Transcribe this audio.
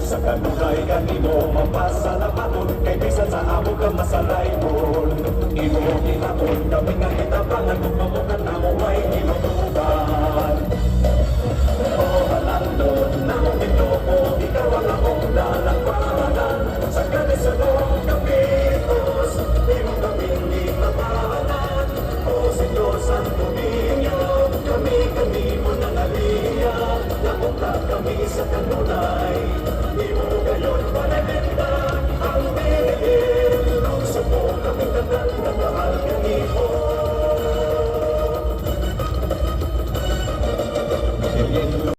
Sa kanunay kanino mapasalamat kay bisan sa amo ka masalaymon. Imo kinapon kami nga kitabangan kung mamukan amo may ginutuban. O halandon namo minuko ikaw ang akong lalangparan. Sa kanisunong kapitos imo kaming ginabahanan. O Senyor Santo Niño kami kanimo nangalia. Napunta kami sa kanunay